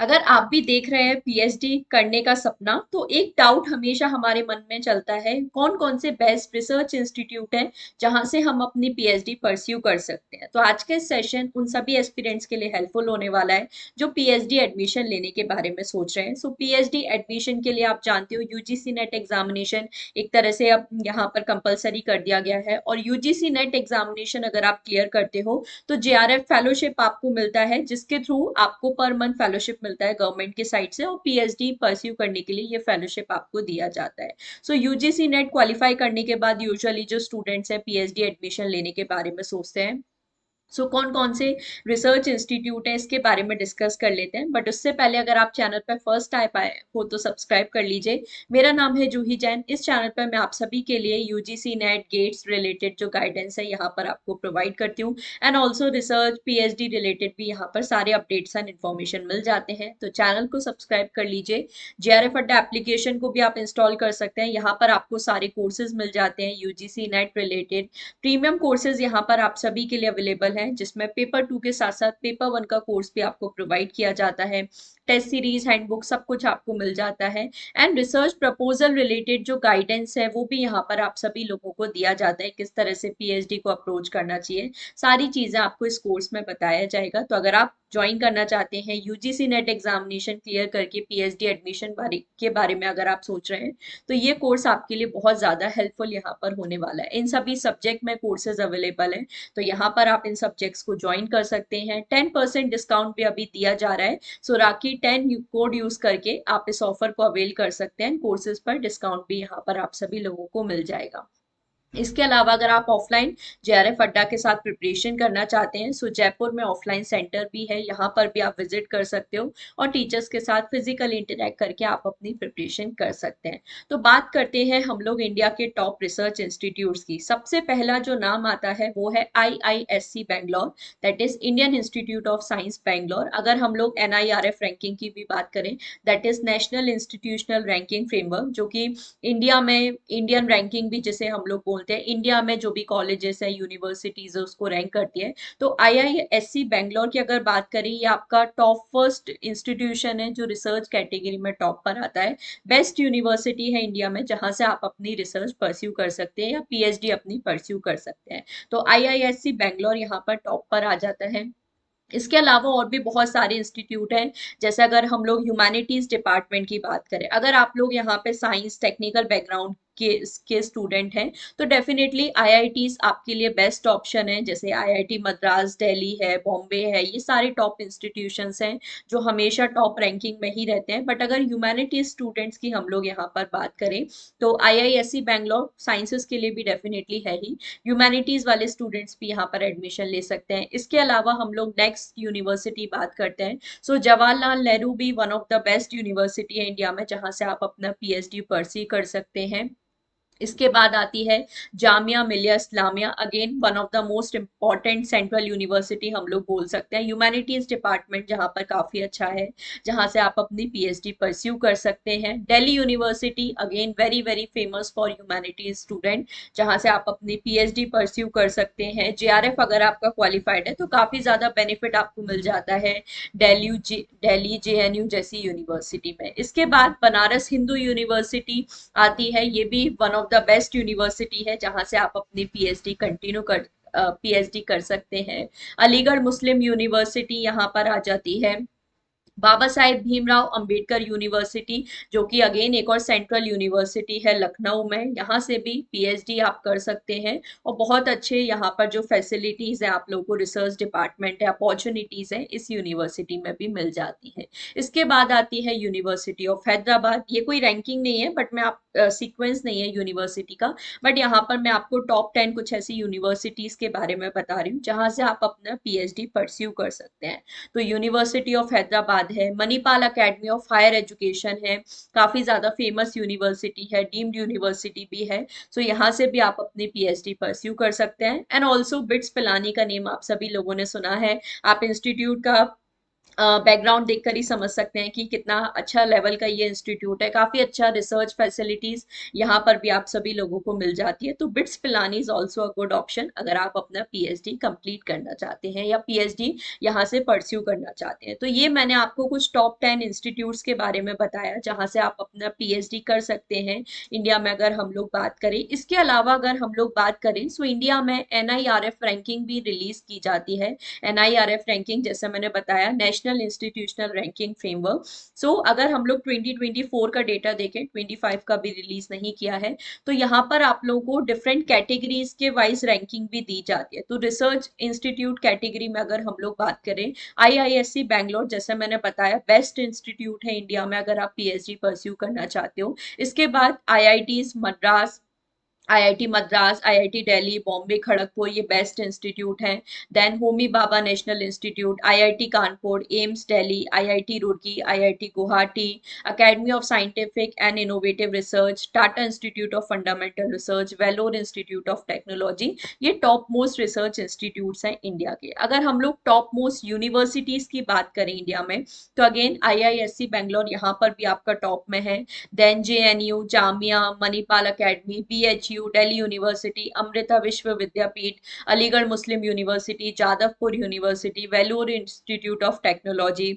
अगर आप भी देख रहे हैं पीएचडी करने का सपना, तो एक डाउट हमेशा हमारे मन में चलता है, कौन कौन से बेस्ट रिसर्च इंस्टीट्यूट हैं जहां से हम अपनी पीएचडी परस्यू कर सकते हैं। तो आज के सेशन उन सभी एस्पिरेंट्स के लिए हेल्पफुल होने वाला है जो पीएचडी एडमिशन लेने के बारे में सोच रहे हैं। सो पीएचडी एडमिशन के लिए आप जानते हो यूजीसी नेट एग्जामिनेशन एक तरह से अब यहाँ पर कंपलसरी कर दिया गया है, और यूजीसी नेट एग्जामिनेशन अगर आप क्लियर करते हो तो जेआरएफ फेलोशिप आपको मिलता है, जिसके थ्रू आपको पर मंथ फेलोशिप मिलता है गवर्नमेंट की साइड से, और पीएचडी परस्यू करने के लिए ये फेलोशिप आपको दिया जाता है। सो यूजीसी नेट क्वालिफाई करने के बाद यूजुअली जो स्टूडेंट्स हैं पीएचडी एडमिशन लेने के बारे में सोचते हैं। कौन कौन से रिसर्च इंस्टीट्यूट है इसके बारे में डिस्कस कर लेते हैं, बट उससे पहले अगर आप चैनल पर फर्स्ट टाइम आए हो तो सब्सक्राइब कर लीजिए। मेरा नाम है जूही जैन। इस चैनल पर मैं आप सभी के लिए यूजीसी नेट गेट्स रिलेटेड जो गाइडेंस है यहाँ पर आपको प्रोवाइड करती हूँ, and also research PhD related भी यहाँ पर सारे अपडेट्स एंड इन्फॉर्मेशन मिल जाते हैं। तो चैनल को सब्सक्राइब कर लीजिए। जेआरएफ अड्डा एप्लीकेशन को भी आप इंस्टॉल कर सकते हैं, यहाँ पर आपको सारे कोर्सेज मिल जाते हैं UGC net related. Premium courses यहाँ पर आप सभी के लिए अवेलेबल हैं, जिसमें पेपर 2 के साथ साथ पेपर 1 का कोर्स भी आपको प्रोवाइड किया जाता है। टेस्ट सीरीज, हैंडबुक, सब कुछ आपको मिल जाता है। एंड रिसर्च प्रपोजल रिलेटेड जो गाइडेंस है वो भी यहाँ पर आप सभी लोगों को दिया जाता है, किस तरह से पीएचडी को अप्रोच करना चाहिए। सारी चीजें आपको इस कोर्स में बताया जाएगा। तो अगर आप ज्वाइन करना चाहते हैं, यूजीसी नेट एग्जामिनेशन क्लियर करके पीएचडी एडमिशन के बारे में अगर आप सोच रहे हैं, तो ये कोर्स आपके लिए बहुत ज़्यादा हेल्पफुल यहाँ पर होने वाला है। इन सभी सब्जेक्ट में कोर्सेज अवेलेबल हैं, तो यहाँ पर आप इन सब्जेक्ट्स को ज्वाइन कर सकते हैं। 10% डिस्काउंट भी अभी दिया जा रहा है। सो राखी 10 कोड यूज करके आप इस ऑफर को अवेल कर सकते हैं। कोर्सेज पर डिस्काउंट भी यहाँ पर आप सभी लोगों को मिल जाएगा। इसके अलावा अगर आप ऑफलाइन जेआरएफ अड्डा के साथ प्रिपरेशन करना चाहते हैं, सो जयपुर में ऑफलाइन सेंटर भी है, यहाँ पर भी आप विजिट कर सकते हो और टीचर्स के साथ फिजिकल इंटरेक्ट करके आप अपनी प्रिपरेशन कर सकते हैं। तो बात करते हैं हम लोग इंडिया के टॉप रिसर्च इंस्टीट्यूट्स की। सबसे पहला जो नाम आता है वो है IISc Bangalore, that is Indian institute of science Bangalore. अगर हम लोग एनआईआरएफ रैंकिंग की भी बात करें, that is national institutional ranking framework, जो कि इंडिया में इंडियन रैंकिंग भी जिसे हम लोग बोलते हैं, इंडिया में जो भी कॉलेजेस है यूनिवर्सिटीज है उसको रैंक करती है। तो आईआईएससी बैंगलोर की अगर बात करें, ये आपका टॉप फर्स्ट इंस्टीट्यूशन है जो रिसर्च कैटेगरी में टॉप पर आता है। बेस्ट यूनिवर्सिटी है इंडिया में जहां से आप अपनी रिसर्च परस्यू कर सकते हैं या पीएचडी अपनी परस्यू कर सकते हैं। तो आईआईएससी बैंगलोर यहाँ पर टॉप पर आ जाता है। इसके अलावा और भी बहुत सारे इंस्टीट्यूट हैं, जैसे अगर हम लोग ह्यूमैनिटीज डिपार्टमेंट की बात करें, अगर आप लोग यहाँ पे साइंस टेक्निकल बैकग्राउंड के स्टूडेंट हैं, तो डेफिनेटली आईआईटीज आपके लिए बेस्ट ऑप्शन है। जैसे आईआईटी मद्रास, दिल्ली है, बॉम्बे है, ये सारे टॉप इंस्टीट्यूशंस हैं जो हमेशा टॉप रैंकिंग में ही रहते हैं। बट अगर ह्यूमैनिटीज स्टूडेंट्स की हम लोग यहाँ पर बात करें, तो आईआईएससी बैंगलोर साइंसेस के लिए भी डेफिनेटली है ही, ह्यूमैनिटीज वाले स्टूडेंट्स भी यहाँ पर एडमिशन ले सकते हैं। इसके अलावा हम लोग नेक्स्ट यूनिवर्सिटी बात करते हैं। जवाहरलाल नेहरू भी one of the best university है इंडिया में, जहां से आप अपना पीएचडी परसी कर सकते हैं। इसके बाद आती है Jamia Millia Islamia, again one of the most important central university हम लोग बोल सकते हैं। ह्यूमैनिटीज डिपार्टमेंट जहाँ पर काफी अच्छा है, जहाँ से आप अपनी पीएचडी परस्यू कर सकते हैं। Delhi university again very very famous for humanities student, जहाँ से आप अपनी पीएचडी परस्यू कर सकते हैं। जेआरएफ अगर आपका क्वालिफाइड है तो काफी ज्यादा बेनिफिट आपको मिल जाता है दिल्ली जेएनयू जैसी यूनिवर्सिटी में। इसके बाद बनारस हिंदू यूनिवर्सिटी आती है, ये भी one of the best university है जहां से आप अपनी पीएचडी कर सकते हैं। अलीगढ़ मुस्लिम यूनिवर्सिटी यहाँ पर आ जाती है। बाबा साहेब भीमराव अंबेडकर यूनिवर्सिटी, जो कि अगेन एक और सेंट्रल यूनिवर्सिटी है लखनऊ में, यहाँ से भी पीएचडी आप कर सकते हैं। और बहुत अच्छे यहाँ पर जो फैसिलिटीज है आप लोगों को, रिसर्च डिपार्टमेंट है, अपॉर्चुनिटीज है, इस यूनिवर्सिटी में भी मिल जाती है। इसके बाद आती है यूनिवर्सिटी ऑफ हैदराबाद। ये कोई रैंकिंग नहीं है, बट मैं आप सीक्वेंस नहीं है यूनिवर्सिटी का, बट यहाँ पर मैं आपको टॉप 10 कुछ ऐसी यूनिवर्सिटीज के बारे में बता रही हूँ जहां से आप अपना पीएचडी परस्यू कर सकते हैं। तो यूनिवर्सिटी ऑफ हैदराबाद है, Manipal academy of higher education है, काफी ज्यादा फेमस यूनिवर्सिटी है, डीम्ड यूनिवर्सिटी भी है। यहाँ से भी आप अपनी पीएचडी परस्यू कर सकते हैं। एंड ऑल्सो बिट्स पिलानी का नेम आप सभी लोगों ने सुना है। आप इंस्टीट्यूट का बैकग्राउंड देखकर ही समझ सकते हैं कि कितना अच्छा लेवल का ये इंस्टीट्यूट है। काफी अच्छा रिसर्च फैसिलिटीज यहाँ पर भी आप सभी लोगों को मिल जाती है। तो bits Pilani is also a good option अगर आप अपना पीएचडी कंप्लीट करना चाहते हैं या पीएचडी यहाँ से परस्यू करना चाहते हैं। तो ये मैंने आपको कुछ टॉप 10 इंस्टीट्यूट्स के बारे में बताया जहाँ से आप अपना पीएचडी कर सकते हैं इंडिया में, अगर हम लोग बात करें। इसके अलावा अगर हम लोग बात करें सो इंडिया में एनआईआरएफ रैंकिंग भी रिलीज की जाती है। एनआईआरएफ रैंकिंग जैसे मैंने बताया, नेशनल इंस्टीट्यूशनल रैंकिंग फ्रेमवर्क। सो अगर हम लोग 2024 का डेटा देखें, 25 का भी रिलीज नहीं किया है, तो यहाँ पर आप लोगों को डिफरेंट कैटेगरीज के वाइज रैंकिंग भी दी जाती है। तो रिसर्च इंस्टीट्यूट कैटेगरी में अगर हम लोग बात करें, आईआईएससी बैंगलोर जैसे मैंने बताया बेस्ट इंस्टीट्यूट है इंडिया में अगर आप पीएचडी परस्यू करना चाहते हो। इसके बाद IITs Madras, IIT Madras, IIT Delhi, Bombay, Kharagpur ये बेस्ट इंस्टीट्यूट हैं। Then Homi Bhabha national institute, IIT Kanpur, AIIMS Delhi, IIT Roorkee, IIT Guwahati, academy of scientific and innovative research, Tata institute of fundamental research, Vellore institute of technology, ये टॉप मोस्ट रिसर्च इंस्टीट्यूट्स हैं India के। अगर हम लोग टॉप मोस्ट यूनिवर्सिटीज की बात करें इंडिया में, तो अगेन आईआईएससी बैंगलोर यहाँ पर भी आपका टॉप में है। Then JNU, Jamia, Manipal academy, BHU, Delhi university, Amrita Vishwa Vidyapeeth, Aligarh Muslim university, Jadavpur university, Vellore institute of technology,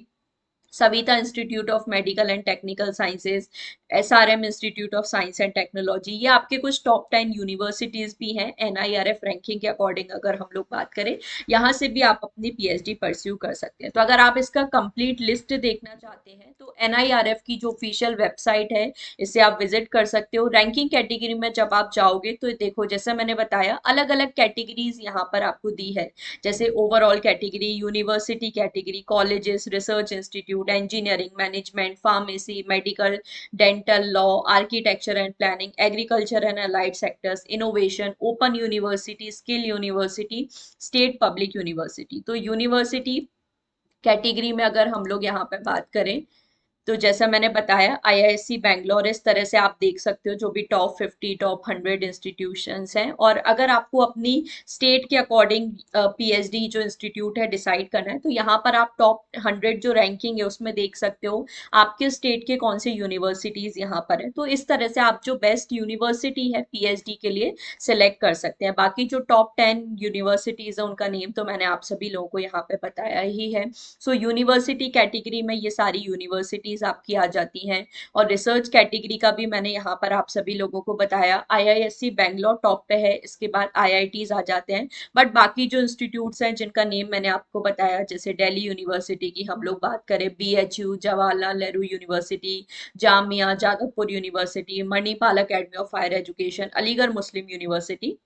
Saveetha institute of medical and technical sciences, SRM institute of science and technology, ये आपके कुछ टॉप 10 यूनिवर्सिटीज भी हैं एनआईआरएफ रैंकिंग के अकॉर्डिंग अगर हम लोग बात करें। यहाँ से भी आप अपनी पीएचडी परस्यू कर सकते हैं। तो अगर आप इसका कंप्लीट लिस्ट देखना चाहते हैं तो एनआईआरएफ की जो ऑफिशियल वेबसाइट है इसे आप विजिट कर सकते हो। रैंकिंग कैटेगरी में जब आप जाओगे तो देखो जैसे मैंने बताया अलग अलग कैटेगरीज यहाँ पर आपको दी है, जैसे overall category, university category, colleges, research institute, engineering, management, pharmacy, medical, dental, law, architecture and planning, agriculture and allied sectors, innovation, open university, skill university, state public university. तो यूनिवर्सिटी कैटेगरी में अगर हम लोग यहाँ पे बात करें तो जैसा मैंने बताया आईआईएससी बैंगलोर, इस तरह से आप देख सकते हो जो भी टॉप 50 टॉप 100 इंस्टीट्यूशंस हैं। और अगर आपको अपनी स्टेट के अकॉर्डिंग पीएचडी जो इंस्टीट्यूट है डिसाइड करना है तो यहाँ पर आप टॉप 100 जो रैंकिंग है उसमें देख सकते हो आपके स्टेट के कौन से यूनिवर्सिटीज यहाँ पर है। तो इस तरह से आप जो बेस्ट यूनिवर्सिटी है पीएचडी के लिए सिलेक्ट कर सकते हैं। बाकी जो टॉप 10 यूनिवर्सिटीज है उनका नेम तो मैंने आप सभी लोगों को यहाँ पे बताया ही है। सो यूनिवर्सिटी कैटेगरी में ये सारी यूनिवर्सिटीज आपकी आ जाती हैं। और रिसर्च कैटेगरी का भी मैंने यहाँ पर आप सभी लोगों को बताया, आईआईएससी बैंगलोर टॉप पे है, इसके बाद आईआईटीज आ जाते हैं। बट बाकी जो इंस्टीट्यूट्स हैं जिनका नेम मैंने आपको बताया, जैसे दिल्ली यूनिवर्सिटी की हम लोग बात करें, BHU, Jawaharlal Nehru university, Jamia, Jadavpur university, Manipal academy of higher education, Aligarh Muslim university,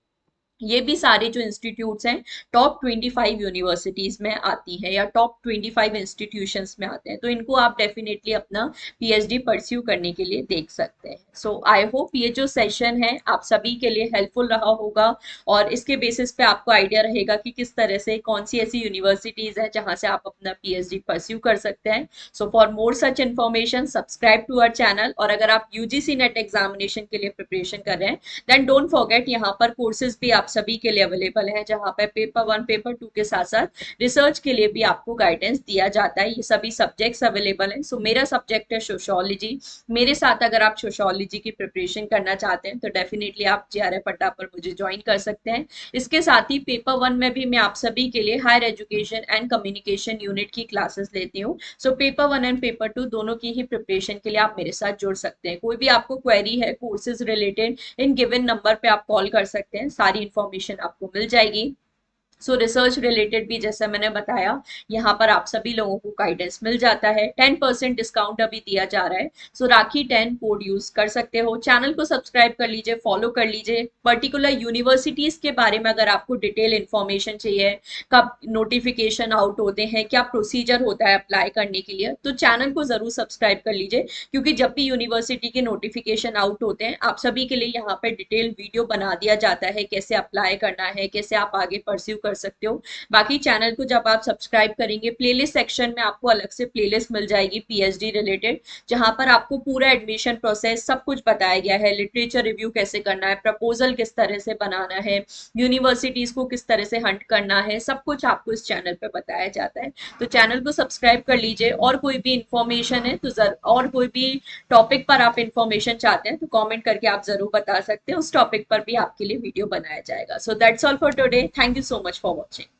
ये भी सारे जो इंस्टीट्यूट्स हैं टॉप 25 यूनिवर्सिटीज में आती है या टॉप 25 इंस्टीट्यूशंस में आते हैं। तो इनको आप डेफिनेटली अपना पीएचडी परस्यू करने के लिए देख सकते हैं। सो आई होप ये जो सेशन है आप सभी के लिए हेल्पफुल रहा होगा और इसके बेसिस पे आपको आइडिया रहेगा कि किस तरह से कौन सी ऐसी यूनिवर्सिटीज है जहां से आप अपना पीएचडी परस्यू कर सकते हैं। So for more such information subscribe to our channel. और अगर आप यूजीसी नेट एग्जामिनेशन के लिए प्रिपरेशन कर रहे हैं देन डोंट फॉरगेट यहाँ पर कोर्सेज भी आप सभी के लिए अवेलेबल है, जहाँ पे पेपर 1 पेपर 2 के साथ साथ रिसर्च के लिए भी आपको गाइडेंस दिया जाता है। ये सभी सब्जेक्ट्स अवेलेबल हैं। सो मेरा सब्जेक्ट है सोशियोलॉजी। मेरे साथ अगर आप सोशियोलॉजी की प्रिपरेशन करना चाहते हैं तो डेफिनेटली आप जेआरएफ अड्डा पर मुझे ज्वाइन कर सकते हैं। इसके साथ ही पेपर 1 में भी मैं आप सभी के लिए higher education and communication unit की क्लासेस लेती हूँ। सो पेपर 1 एंड पेपर 2 दोनों की ही प्रिपरेशन के लिए आप मेरे साथ जुड़ सकते हैं। कोई भी आपको क्वेरी है courses related, in given number पे आप कॉल कर सकते हैं, सारी इंफॉर्मेशन आपको मिल जाएगी। सो रिसर्च रिलेटेड भी जैसा मैंने बताया यहाँ पर आप सभी लोगों को गाइडेंस मिल जाता है। 10% डिस्काउंट अभी दिया जा रहा है। सो राखी 10 कोड यूज कर सकते हो। चैनल को सब्सक्राइब कर लीजिए, फॉलो कर लीजिए। पर्टिकुलर यूनिवर्सिटीज के बारे में अगर आपको डिटेल इन्फॉर्मेशन चाहिए, कब नोटिफिकेशन आउट होते हैं, क्या प्रोसीजर होता है अप्लाई करने के लिए, तो चैनल को जरूर सब्सक्राइब कर लीजिए। क्योंकि जब भी यूनिवर्सिटी के नोटिफिकेशन आउट होते हैं आप सभी के लिए यहाँ पे डिटेल वीडियो बना दिया जाता है, कैसे अप्लाई करना है, कैसे आप आगे परस्यू कर सकते हो। बाकी चैनल को जब आप सब्सक्राइब करेंगे, प्लेलिस्ट सेक्शन में आपको अलग से प्लेलिस्ट मिल जाएगी पीएचडी रिलेटेड, जहां पर आपको पूरा एडमिशन प्रोसेस सब कुछ बताया गया है। लिटरेचर रिव्यू कैसे करना है, प्रपोजल किस तरह से बनाना है, यूनिवर्सिटीज को किस तरह से हंट करना है, सब कुछ आपको इस चैनल पे बताया जाता है। तो चैनल को सब्सक्राइब कर लीजिए। और कोई भी इंफॉर्मेशन है तो और कोई भी टॉपिक पर आप इंफॉर्मेशन चाहते हैं तो कमेंट करके आप जरूर बता सकते हैं, उस टॉपिक पर भी आपके लिए वीडियो बनाया जाएगा। So that's all for today, thank you so much for watching.